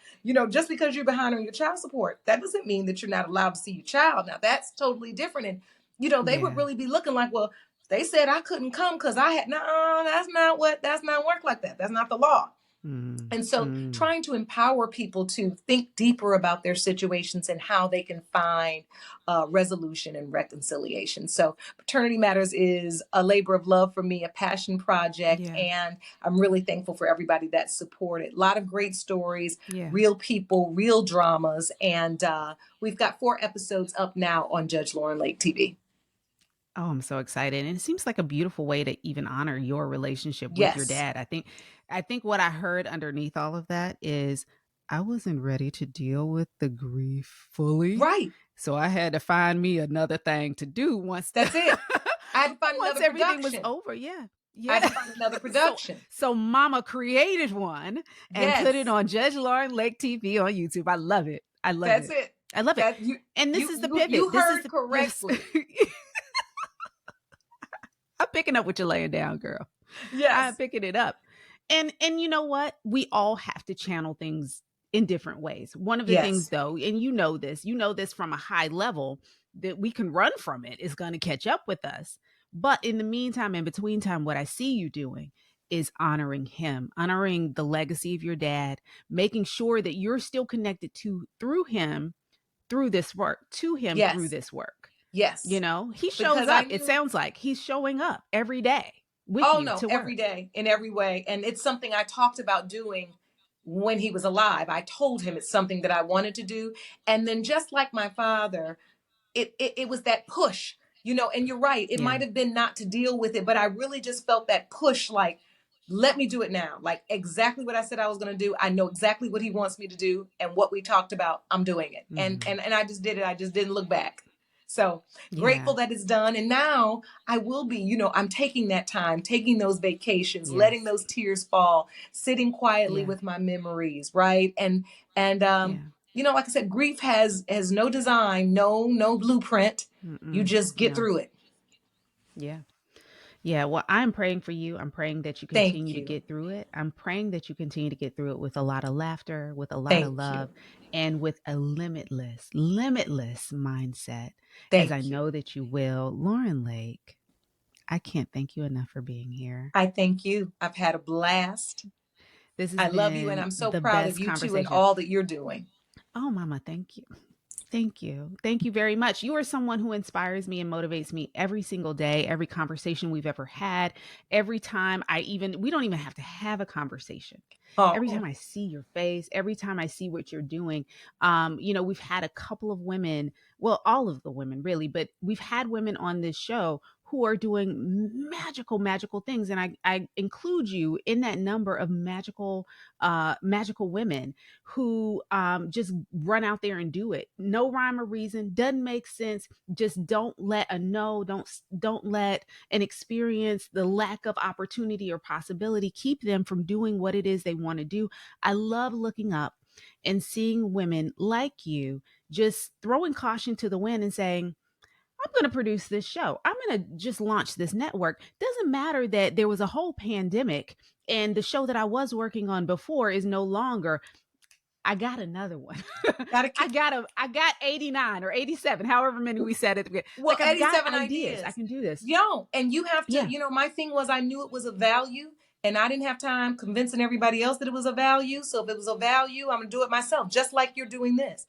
Just because you're behind on your child support, that doesn't mean that you're not allowed to see your child. Now, that's totally different. And, they would Yeah. really be looking like, well, they said I couldn't come because I had, no, that's not work like that. That's not the law. Mm. And so Mm. trying to empower people to think deeper about their situations and how they can find resolution and reconciliation. So Paternity Matters is a labor of love for me, a passion project. Yeah. And I'm really thankful for everybody that supported. A lot of great stories, Yeah. real people, real dramas. And we've got 4 episodes up now on Judge Lauren Lake TV. Oh, I'm so excited. And it seems like a beautiful way to even honor your relationship with your Yes, dad. I think what I heard underneath all of that is I wasn't ready to deal with the grief fully. right. So I had to find me another thing to do once That's it. I had to find once another everything was production. over. Yeah. I had to Yeah. find another so production. so mama created one and put it Yes, on Judge Lauren Lake TV on YouTube. I love it. I love that's it. it. I love it. That you And this you is the you you pivot. This is heard the yes. correctly. I'm picking up what you're laying down, girl. I'm Yes. picking it up. And you know what? We all have to channel things in different ways. One of the things Yes. though, and you know this from a high level, that we can run from it is going to catch up with us. But in the meantime, in between time, what I see you doing is honoring him, honoring the legacy of your dad, making sure that you're still connected to through him, through this work, to him through Yes. this work. Yes. He shows Because I up. It knew, sounds like he's showing up every day with oh you no, to every work. day in every way. And it's something I talked about doing when he was alive. I told him it's something that I wanted to do. And then just like my father, it was that push, and you're right, it Yeah. might have been not to deal with it, but I really just felt that push, like, let me do it now, like exactly what I said I was going to do. I know exactly what he wants me to do, and what we talked about, I'm doing it. and Mhm. and, and I just did it. I just didn't look back. So Yeah. grateful that it's done. And now I will be, I'm taking that time, taking those vacations, letting Yes. those tears fall, sitting quietly Yeah. with my memories, right? And Yeah. like I said, grief has no design, no blueprint. You Mm-mm. just get No. through it. Yeah. Yeah. Well, I'm praying for you. I'm praying that you Thank continue to you. get through it. I'm praying that you continue to get through it with a lot of laughter, with a lot of Thank love, you. and with a limitless mindset, as I Thank you. know that you will. Lauren Lake, I can't thank you enough for being here. I thank you. I've had a blast. This has I love you, and been I'm so the proud of best you too and conversation. all that you're doing. Oh, mama, thank you. Thank you. Thank you very much. You are someone who inspires me and motivates me every single day, every conversation we've ever had, every time we don't even have to have a conversation. Every time Oh, I see your face, every time I see what you're doing, we've had a couple of women, well, all of the women really, but we've had women on this show who are doing magical things. And I include you in that number of magical women who just run out there and do it. No rhyme or reason, doesn't make sense. Just don't let a no, don't let an experience, the lack of opportunity or possibility keep them from doing what it is they want to do. I love looking up and seeing women like you just throwing caution to the wind and saying, I'm going to produce this show. I'm going to just launch this network. Doesn't matter that there was a whole pandemic and the show that I was working on before is no longer. I got another one. gotta keep. I got 89 or 87, however many we said at the beginning. Well, Like I've got 87 ideas. I ideas. can do this. And you have to, Yeah. my thing was, I knew it was a value, and I didn't have time convincing everybody else that it was a value. So if it was a value, I'm gonna do it myself, just like you're doing this.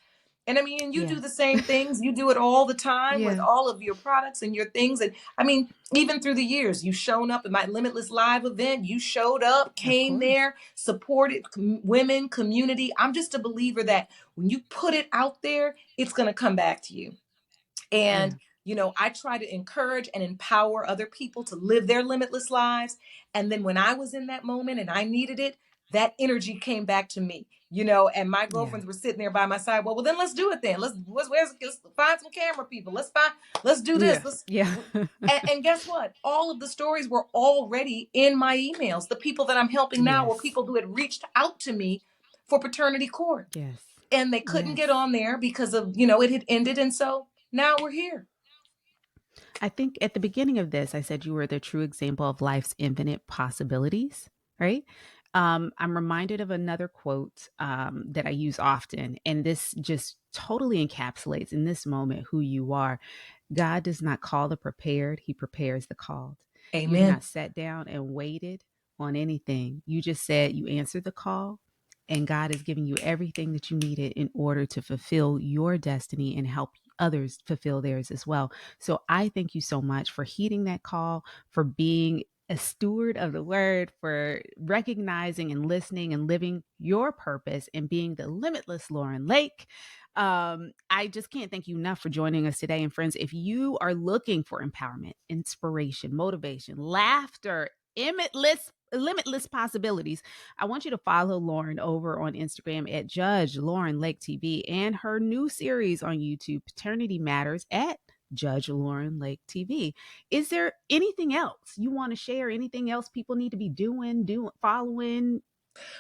And I mean, you do the Yes. same things. You do it all the time with Yeah, all of your products and your things. And I mean, even through the years, you've shown up at my Limitless Live event. You showed up, of came course. there, supported women, community. I'm just a believer that when you put it out there, it's going to come back to you. And, Yeah. I try to encourage and empower other people to live their limitless lives. And then when I was in that moment and I needed it, that energy came back to me, and my Yeah. girlfriends were sitting there by my side. Well, then let's do it then. Let's find some camera people. Let's do this. Yeah. Yeah. And guess what? All of the stories were already in my emails. The people that I'm helping now were Yes. people who had reached out to me for paternity court, Yes. and they couldn't Yes. get on there because of, it had ended. And so now we're here. I think at the beginning of this, I said you were the true example of life's infinite possibilities, right? I'm reminded of another quote that I use often, and this just totally encapsulates in this moment who you are. God does not call the prepared, He prepares the called. You have Amen. not sat down and waited on anything. You just said you answered the call, and God is giving you everything that you needed in order to fulfill your destiny and help others fulfill theirs as well. So I thank you so much for heeding that call, for being a steward of the word, for recognizing and listening and living your purpose and being the limitless Lauren Lake. I just can't thank you enough for joining us today. And friends, if you are looking for empowerment, inspiration, motivation, laughter, limitless possibilities, I want you to follow Lauren over on Instagram at Judge Lauren Lake TV and her new series on YouTube, Paternity Matters, at Judge Lauren Lake TV. Is there anything else you want to share? Anything else people need to be doing, following,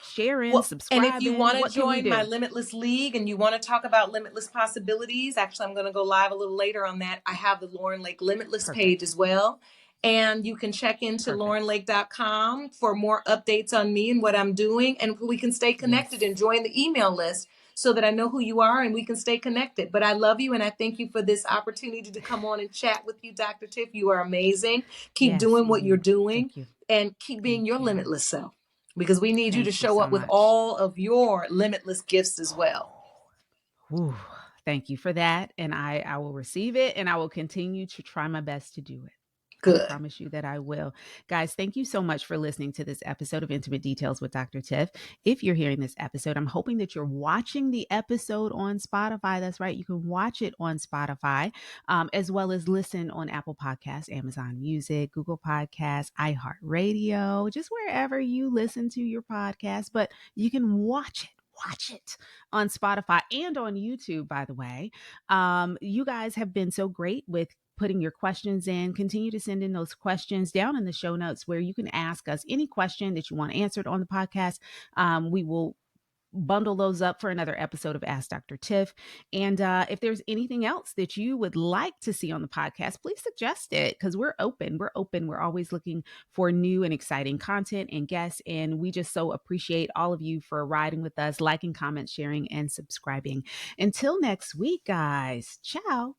sharing, Well, and if you subscribing? want to What can we join my do? Limitless League and you want to talk about limitless possibilities, actually, I'm going to go live a little later on that. I have the Lauren Lake Limitless page Perfect. as well. And you can check into Perfect. laurenlake.com for more updates on me and what I'm doing. And we can stay connected Yes. and join the email list so that I know who you are and we can stay connected. But I love you and I thank you for this opportunity to come on and chat with you, Dr. Tiff. You are amazing. Keep Yes. doing what you're You. doing Thank you. and keep being your Thank you. limitless self, because we need you to Thank you show so up with much. all of your limitless gifts as well. Whew. Thank you for that. And I will receive it and I will continue to try my best to do it. I Good. promise you that I will. Guys, thank you so much for listening to this episode of Intimate Details with Dr. Tiff. If you're hearing this episode, I'm hoping that you're watching the episode on Spotify. That's right. You can watch it on Spotify, as well as listen on Apple Podcasts, Amazon Music, Google Podcasts, iHeartRadio, just wherever you listen to your podcast. But you can watch it. Watch it on Spotify and on YouTube, by the way. You guys have been so great with putting your questions in. Continue to send in those questions down in the show notes where you can ask us any question that you want answered on the podcast. We will bundle those up for another episode of Ask Dr. Tiff. And if there's anything else that you would like to see on the podcast, please suggest it because we're open. We're open. We're always looking for new and exciting content and guests. And we just so appreciate all of you for riding with us, liking, comment, sharing, and subscribing. Until next week, guys. Ciao.